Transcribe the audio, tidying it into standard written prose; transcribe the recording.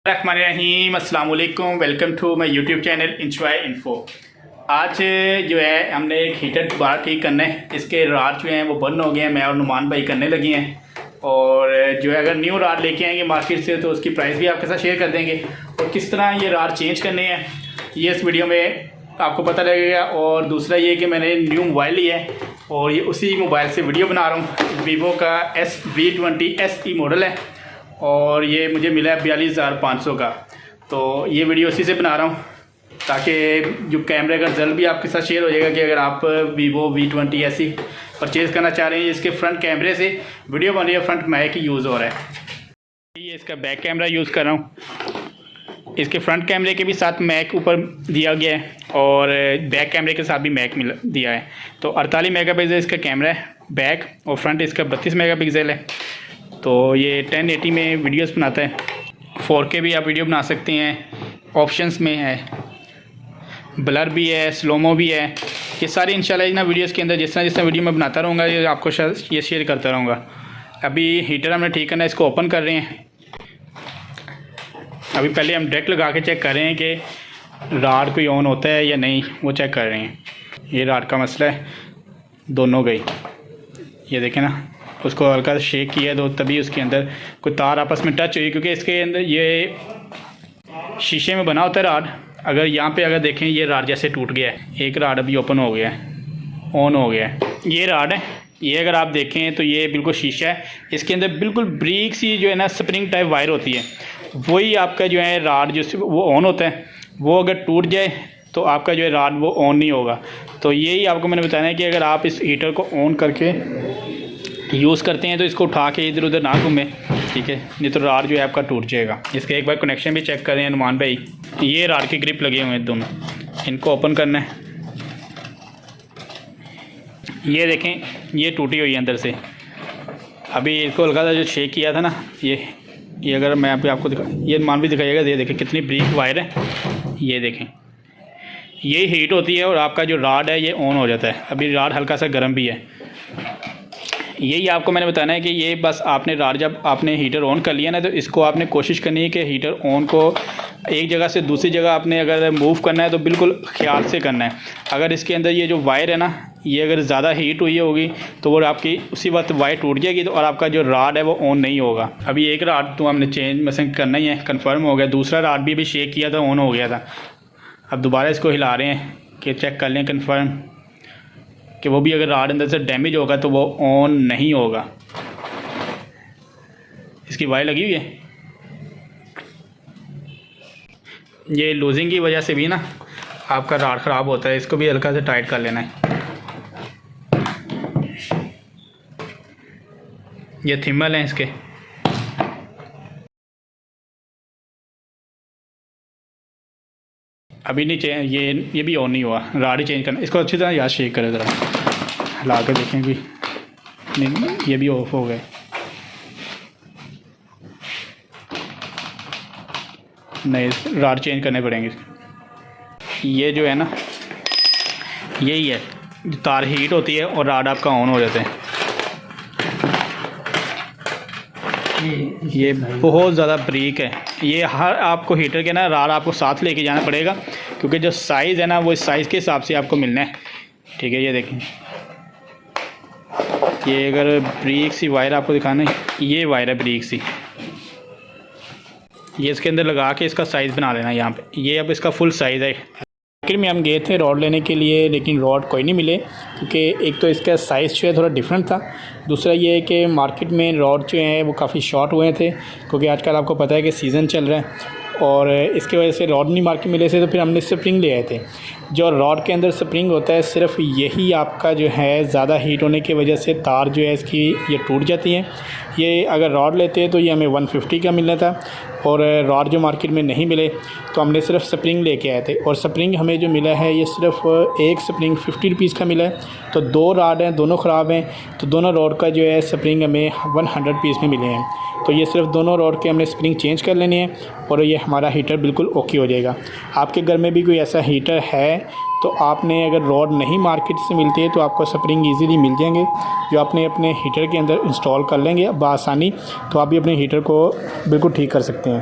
रहीम अस्सलाम वालेकुम, welcome to my YouTube channel enjoy info. आज जो है हमने एक हीटर दोबारा ठीक करना है। इसके राड जो हैं वो बंद हो गए हैं, मैं और नुमान भाई करने लगे हैं। और जो है अगर न्यू राड लेके आएंगे मार्केट से तो उसकी प्राइस भी आपके साथ शेयर कर देंगे और किस तरह ये राड चेंज करने हैं ये इस वीडियो में आपको पता लगेगा। और दूसरा ये कि मैंने न्यू मोबाइल लिया है और ये उसी मोबाइल से वीडियो बना रहा हूँ। वीवो का V20 SE मॉडल है और ये मुझे मिला है 42,500 का। तो ये वीडियो उसी से बना रहा हूँ ताकि जो कैमरे का रिजल्ट भी आपके साथ शेयर हो जाएगा कि अगर आप Vivo V20 SE परचेज़ करना चाह रहे हैं। इसके फ्रंट कैमरे से वीडियो बन रही है, फ्रंट मैक ही यूज़ हो रहा है। ये इसका बैक कैमरा यूज़ कर रहा हूँ। इसके फ्रंट कैमरे के भी साथ मैक ऊपर दिया गया है और बैक कैमरे के साथ भी मैक दिया है। तो 48 मेगापिक्सल इसका कैमरा है बैक और फ्रंट इसका 32 मेगापिक्सल है। तो ये 1080 में वीडियोस बनाता है। 4K भी आप वीडियो बना सकते हैं। ऑप्शंस में है ब्लर भी है, स्लोमो भी है। ये सारे इंशाल्लाह ना वीडियोस के अंदर जिस तरह वीडियो मैं बनाता रहूँगा ये आपको ये शेयर करता रहूँगा। अभी हीटर हमने ठीक करना है, इसको ओपन कर रहे हैं। अभी पहले हम डायरेक्ट लगा के चेक कर रहे हैं कि राड कोई ऑन होता है या नहीं, वो चेक कर रहे हैं। ये राड का मसला है, दोनों गई। ये देखें ना, उसको हल्का सा शेक किया तो तभी उसके अंदर कोई तार आपस में टच हुई, क्योंकि इसके अंदर ये शीशे में बना होता है राड। अगर यहाँ पे अगर देखें ये राड जैसे टूट गया है, एक राड अभी ओपन हो गया है, ऑन हो गया है। ये राड है, ये अगर आप देखें तो ये बिल्कुल शीशा है। इसके अंदर बिल्कुल ब्रीक सी जो है ना स्प्रिंग टाइप वायर होती है, वही आपका जो है राड जो वो ऑन होता है। वो अगर टूट जाए तो आपका जो है राड वो ऑन नहीं होगा। तो यही आपको मैंने बताया है कि अगर आप इस हीटर को ऑन करके यूज़ करते हैं तो इसको उठा के इधर उधर ना घूमें, ठीक है, नहीं तो राड जो है आपका टूट जाएगा। इसके एक बार कनेक्शन भी चेक करें नुमान भाई। ये राड की ग्रिप लगे हुए हैं दोनों, इनको ओपन करना है। ये देखें ये टूटी हुई है अंदर से। अभी इसको हल्का सा जो शेक किया था ना, ये अगर मैं आपको दिखा, ये नुमान भी दिखाइएगा। ये देखें कितनी ब्रीक वायर है, ये देखें ये हीट होती है और आपका जो राड है ये ऑन हो जाता है। अभी राड हल्का सा गर्म भी है। यही आपको मैंने बताना है कि ये बस आपने राड जब आपने हीटर ऑन कर लिया ना तो इसको आपने कोशिश करनी है कि हीटर ऑन को एक जगह से दूसरी जगह आपने अगर मूव करना है तो बिल्कुल ख्याल से करना है। अगर इसके अंदर ये जो वायर है ना, ये अगर ज़्यादा हीट हुई होगी तो वो आपकी उसी वक्त वायर टूट जाएगी तो और आपका जो राड है वो ऑन नहीं होगा। अभी एक राड तो हमने चेंज मसलन करना ही है, कन्फर्म हो गया। दूसरा राड भी अभी शेक किया था, ऑन हो गया था। अब दोबारा इसको हिला रहे हैं कि चेक कर लें कन्फर्म कि वो भी अगर राड अंदर से डैमेज होगा तो वो ऑन नहीं होगा। इसकी वायर लगी हुई है, ये लूजिंग की वजह से भी ना आपका राड ख़राब होता है। इसको भी हल्का से टाइट कर लेना है। ये थिम्बल हैं इसके। अभी नहीं चेंज, ये भी ऑन नहीं हुआ। राड ही चेंज करना, इसको अच्छी तरह याद शेक करें, ज़रा हिला कर देखें भी नहीं, ये भी ऑफ हो गए। नहीं, राड चेंज करने पड़ेंगे। ये जो है ना, यही है, तार हीट होती है और राड आपका ऑन हो जाता है। ये बहुत ज़्यादा ब्रीक है। ये हर आपको हीटर के ना राड आपको साथ लेके जाना पड़ेगा, क्योंकि जो साइज़ है ना वो इस साइज़ के हिसाब से आपको मिलना है, ठीक है। ये देखें, ये अगर ब्रीक सी वायर आपको दिखाना है, ये वायर है ब्रीक सी, ये इसके अंदर लगा के इसका साइज़ बना लेना यहाँ पे। ये अब इसका फुल साइज़ है। मार्केट में हम गए थे रॉड लेने के लिए, लेकिन रॉड कोई नहीं मिले, क्योंकि एक तो इसका साइज़ जो है थोड़ा डिफरेंट था। दूसरा ये है कि मार्केट में रॉड जो हैं वो काफ़ी शॉर्ट हुए थे, क्योंकि आजकल आपको पता है कि सीज़न चल रहा है और इसके वजह से रॉड नहीं मार्केट मिले थे। तो फिर हमने स्प्रिंग ले आए थे। जो रॉड के अंदर स्प्रिंग होता है, सिर्फ यही आपका जो है ज़्यादा हीट होने की वजह से तार जो है इसकी ये टूट जाती है। ये अगर रॉड लेते हैं तो ये हमें 150 का मिलना था और रॉड जो मार्केट में नहीं मिले तो हमने सिर्फ स्प्रिंग लेके आए थे। और स्प्रिंग हमें जो मिला है ये सिर्फ एक स्प्रिंग 50 रुपीज़ का मिला है। तो दो रॉड हैं, दोनों ख़राब हैं, तो दोनों रॉड का जो है स्प्रिंग हमें 100 रुपीज़ में मिले हैं। तो ये सिर्फ दोनों रॉड के हमने स्प्रिंग चेंज कर लेनी है और ये हमारा हीटर बिल्कुल ओके हो जाएगा। आपके घर में भी कोई ऐसा हीटर है तो आपने अगर रॉड नहीं मार्केट से मिलती है तो आपको स्प्रिंग इजीली मिल जाएंगे, जो आपने अपने हीटर के अंदर इंस्टॉल कर लेंगे बआसानी, तो आप भी अपने हीटर को बिल्कुल ठीक कर सकते हैं।